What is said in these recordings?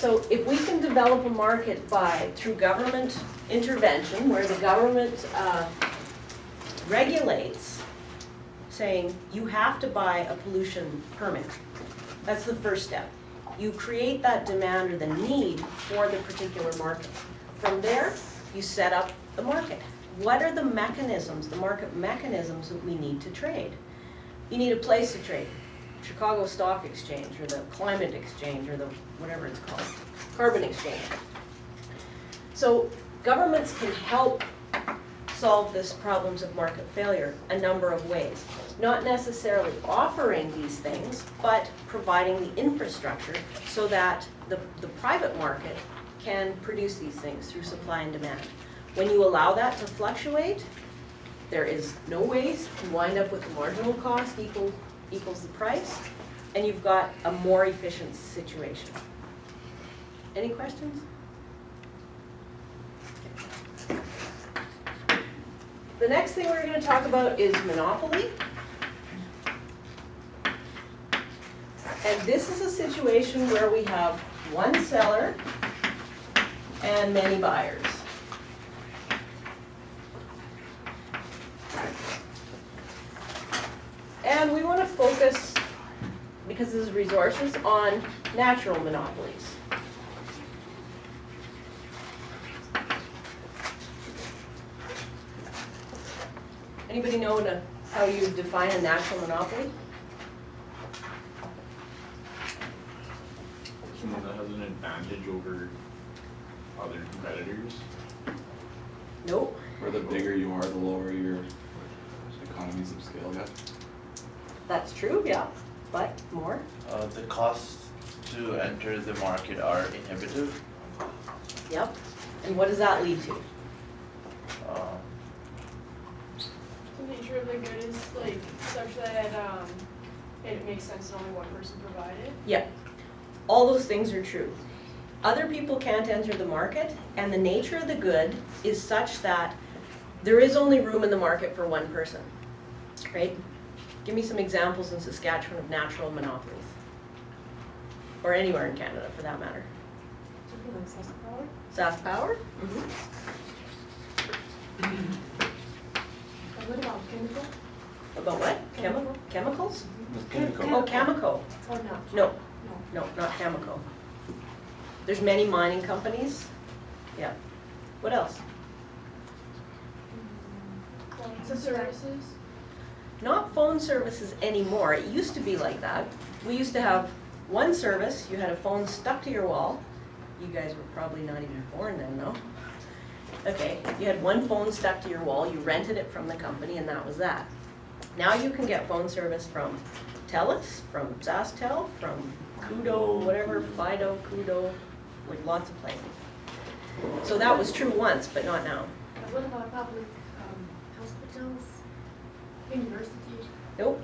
So if we can develop a market through government intervention, where the government regulates, saying you have to buy a pollution permit. That's the first step. You create that demand or the need for the particular market. From there, you set up the market. What are the mechanisms, the market mechanisms that we need to trade? You need a place to trade. Chicago Stock Exchange, or the Climate Exchange, or the whatever it's called, Carbon Exchange. So governments can help solve this problems of market failure a number of ways. Not necessarily offering these things, but providing the infrastructure so that the private market can produce these things through supply and demand. When you allow that to fluctuate, there is no waste. You wind up with the marginal cost equals the price, and you've got a more efficient situation. Any questions? The next thing we're going to talk about is monopoly. And this is a situation where we have one seller and many buyers. And we want to focus, because this is resources, on natural monopolies. Anybody know how you define a natural monopoly? Someone that has an advantage over other competitors? Nope. Or the bigger you are, the lower your economies of scale get. That's true, yeah, but more? The costs to enter the market are inhibitive. Yep. And what does that lead to? The nature of the good is like such that it makes sense that only one person provide it. Yeah. All those things are true. Other people can't enter the market, and the nature of the good is such that there is only room in the market for one person, right? Give me some examples in Saskatchewan of natural monopolies. Or anywhere in Canada, for that matter. Something like SaskPower. SaskPower? And what about chemical? About what? Chemical. Chemicals? Chemical. Oh, Cameco. Or not? No, No. no, not Cameco. There's many mining companies. Yeah. What else? So services? Not phone services anymore. It used to be like that. We used to have one service. You had a phone stuck to your wall. You guys were probably not even born then, no? Okay, you had one phone stuck to your wall. You rented it from the company, and that was that. Now you can get phone service from TELUS, from SaskTel, from Kudo, whatever, Fido, Kudo, like lots of places. So that was true once, but not now. But what about public hospitals, universities? Nope.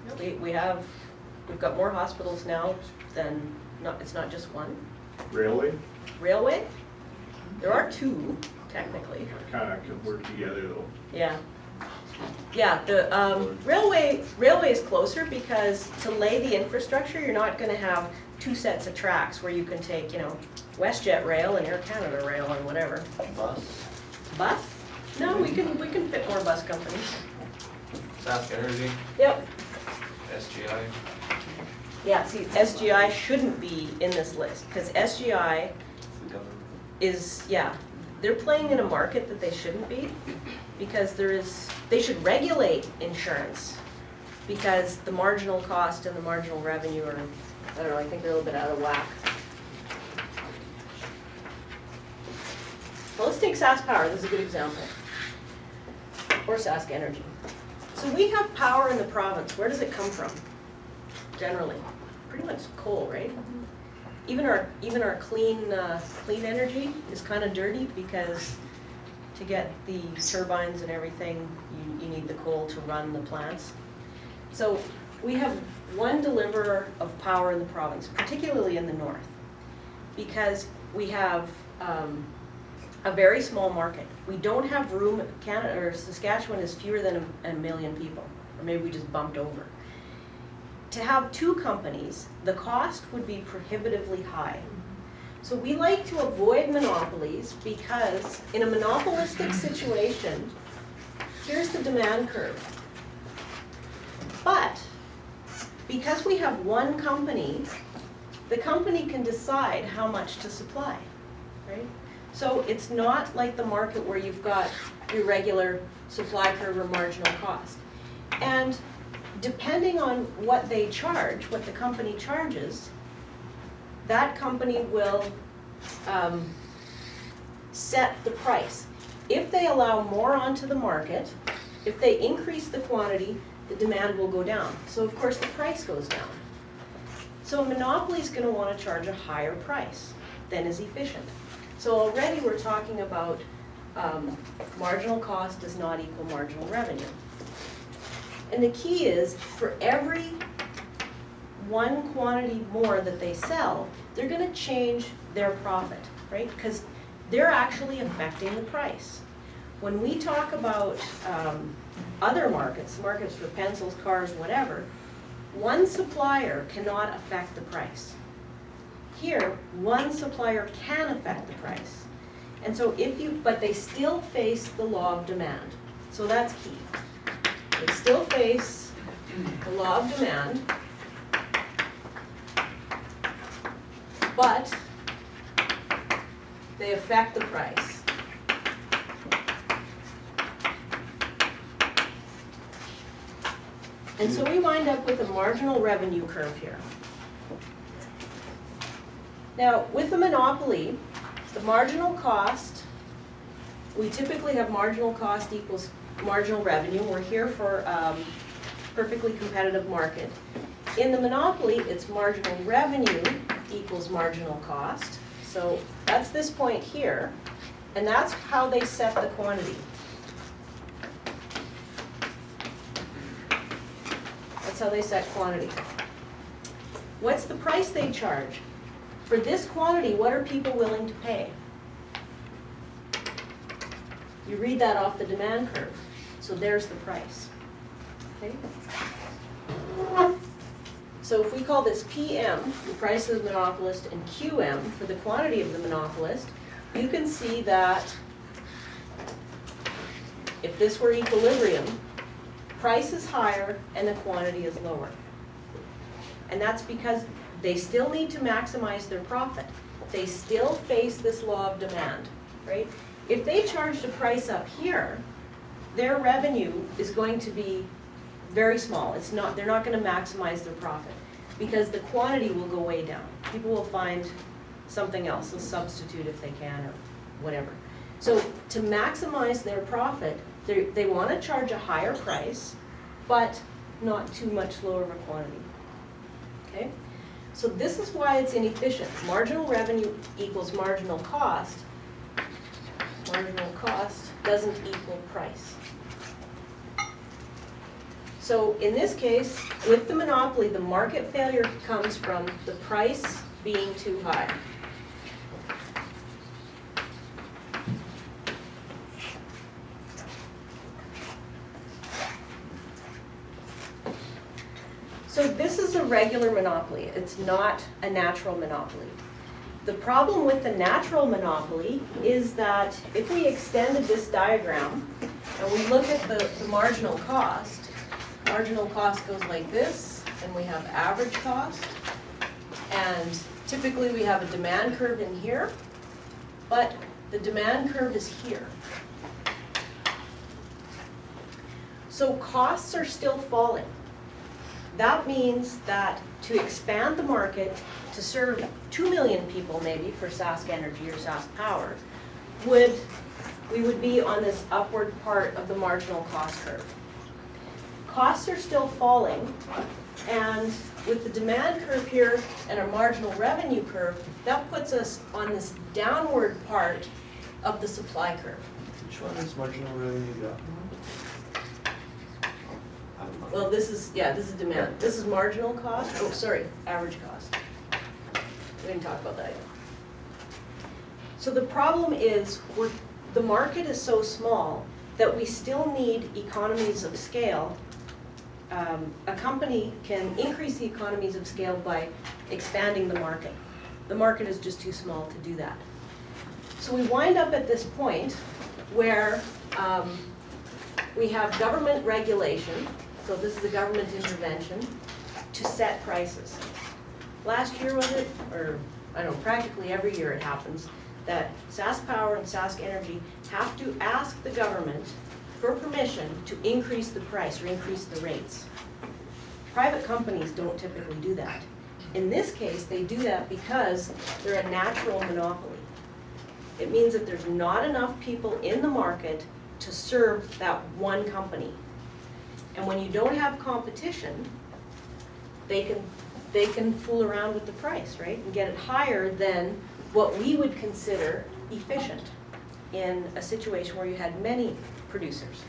Nope. We've got more hospitals now than, it's not just one. Railway? Railway? There are two, technically. Kind of can work together though. Yeah. Yeah, the railway is closer because to lay the infrastructure, you're not going to have two sets of tracks where you can take, WestJet rail and Air Canada rail and whatever. Bus. Bus? No, we can fit more bus companies. Sask Energy, Yep. SGI. Yeah, see, SGI shouldn't be in this list because SGI The government. is, they're playing in a market that they shouldn't be because they should regulate insurance because the marginal cost and the marginal revenue are, I don't know, I think they're a little bit out of whack. Well, let's take SaskPower, this is a good example. Or Sask Energy. So we have power in the province. Where does it come from? Generally, pretty much coal, right? Even our clean energy is kind of dirty because to get the turbines and everything, you need the coal to run the plants. So we have one deliverer of power in the province, particularly in the north, because we have a very small market. We don't have room. Canada or Saskatchewan is fewer than a million people, or maybe we just bumped over. To have two companies, the cost would be prohibitively high. So we like to avoid monopolies because in a monopolistic situation, here's the demand curve. But because we have one company, the company can decide how much to supply, right? So it's not like the market where you've got your regular supply curve or marginal cost. And depending on what they charge, what the company charges, that company will set the price. If they allow more onto the market, if they increase the quantity, the demand will go down. So of course the price goes down. So a monopoly is going to want to charge a higher price than is efficient. So already we're talking about marginal cost does not equal marginal revenue. And the key is for every one quantity more that they sell, they're going to change their profit, right? Because they're actually affecting the price. When we talk about other markets, markets for pencils, cars, whatever, one supplier cannot affect the price. Here, one supplier can affect the price. And so but they still face the law of demand. So that's key. They still face the law of demand, but they affect the price. And so we wind up with a marginal revenue curve here. Now, with a monopoly, the marginal cost, we typically have marginal cost equals marginal revenue. We're here for perfectly competitive market. In the monopoly, it's marginal revenue equals marginal cost. So that's this point here, and that's how they set the quantity. That's how they set quantity. What's the price they charge? For this quantity, what are people willing to pay? You read that off the demand curve. So there's the price. Okay? So if we call this PM, the price of the monopolist, and QM for the quantity of the monopolist, you can see that if this were equilibrium, price is higher and the quantity is lower. And that's because they still need to maximize their profit. They still face this law of demand, right? If they charged a price up here, their revenue is going to be very small. They're not going to maximize their profit because the quantity will go way down. People will find something else, a substitute if they can or whatever. So to maximize their profit, they want to charge a higher price, but not too much lower of a quantity. Okay? So this is why it's inefficient. Marginal revenue equals marginal cost. Marginal cost doesn't equal price. So in this case, with the monopoly, the market failure comes from the price being too high. So this is a regular monopoly. It's not a natural monopoly. The problem with the natural monopoly is that if we extended this diagram and we look at the marginal cost goes like this, and we have average cost, and typically we have a demand curve in here, but the demand curve is here. So costs are still falling. That means that to expand the market to serve 2 million people maybe for Sask Energy or Sask Power, we would be on this upward part of the marginal cost curve. Costs are still falling, and with the demand curve here and a marginal revenue curve, that puts us on this downward part of the supply curve. Which one is marginal revenue gap? Well, this is demand. This is marginal cost. Oh, sorry, average cost. We didn't talk about that yet. So the problem is the market is so small that we still need economies of scale. A company can increase the economies of scale by expanding the market. The market is just too small to do that. So we wind up at this point where we have government regulation, so this is a government intervention, to set prices. Last year was it, or I don't know, practically every year it happens, that SaskPower and Sask Energy have to ask the government for permission to increase the price or increase the rates. Private companies don't typically do that. In this case, they do that because they're a natural monopoly. It means that there's not enough people in the market to serve that one company. And when you don't have competition, they can fool around with the price, right? And get it higher than what we would consider efficient in a situation where you had many producers.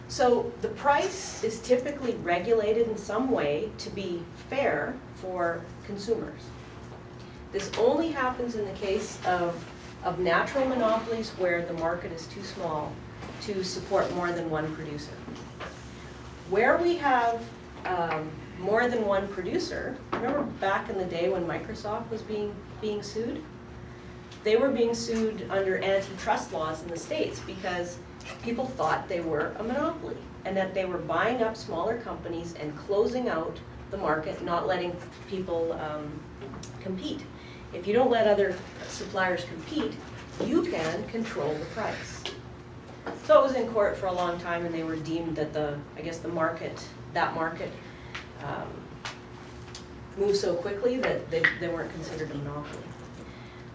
So the price is typically regulated in some way to be fair for consumers. This only happens in the case of natural monopolies where the market is too small to support more than one producer. Where we have more than one producer, remember back in the day when Microsoft was being sued? They were being sued under antitrust laws in the States because people thought they were a monopoly and that they were buying up smaller companies and closing out the market, not letting people compete. If you don't let other suppliers compete, you can control the price. So it was in court for a long time, and they were deemed that that market moved so quickly that they weren't considered a monopoly.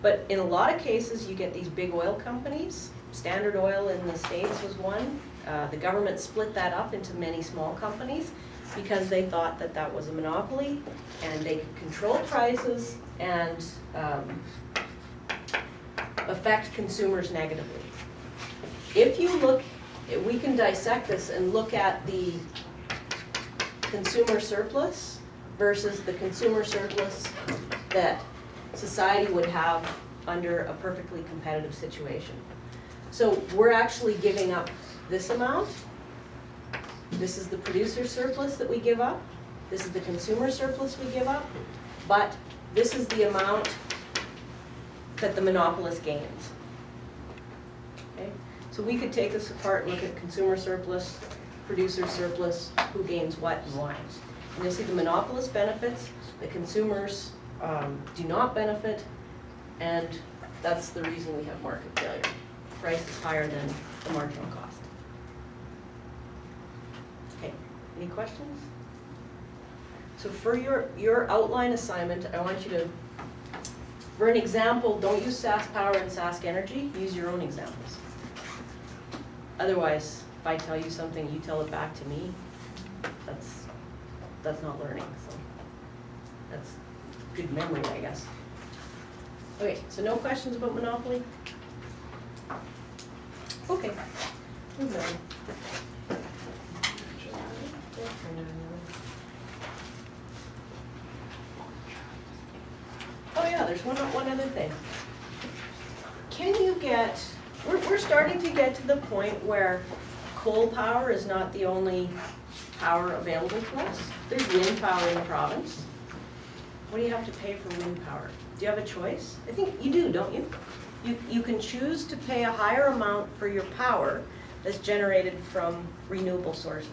But in a lot of cases, you get these big oil companies. Standard Oil in the States was one. The government split that up into many small companies because they thought that that was a monopoly and they could control prices and affect consumers negatively. If you look, we can dissect this and look at the consumer surplus versus the consumer surplus that society would have under a perfectly competitive situation. So we're actually giving up this amount. This is the producer surplus that we give up. This is the consumer surplus we give up. But this is the amount that the monopolist gains. Okay? So we could take this apart and look at consumer surplus, producer surplus, who gains what and why. And you'll see the monopolist benefits, the consumers do not benefit, and that's the reason we have market failure. Price is higher than the marginal cost. Okay, any questions? So for your outline assignment, I want you to, for an example, don't use SaskPower and Sask Energy, use your own examples. Otherwise, if I tell you something, you tell it back to me, that's not learning, so that's good memory, I guess. Okay, so no questions about monopoly? Okay, move on. Oh yeah, there's one other thing. Can you get, we're starting to get to the point where coal power is not the only power available to us. There's wind power in the province. What do you have to pay for wind power? Do you have a choice? I think you do, don't you? You can choose to pay a higher amount for your power that's generated from renewable sources.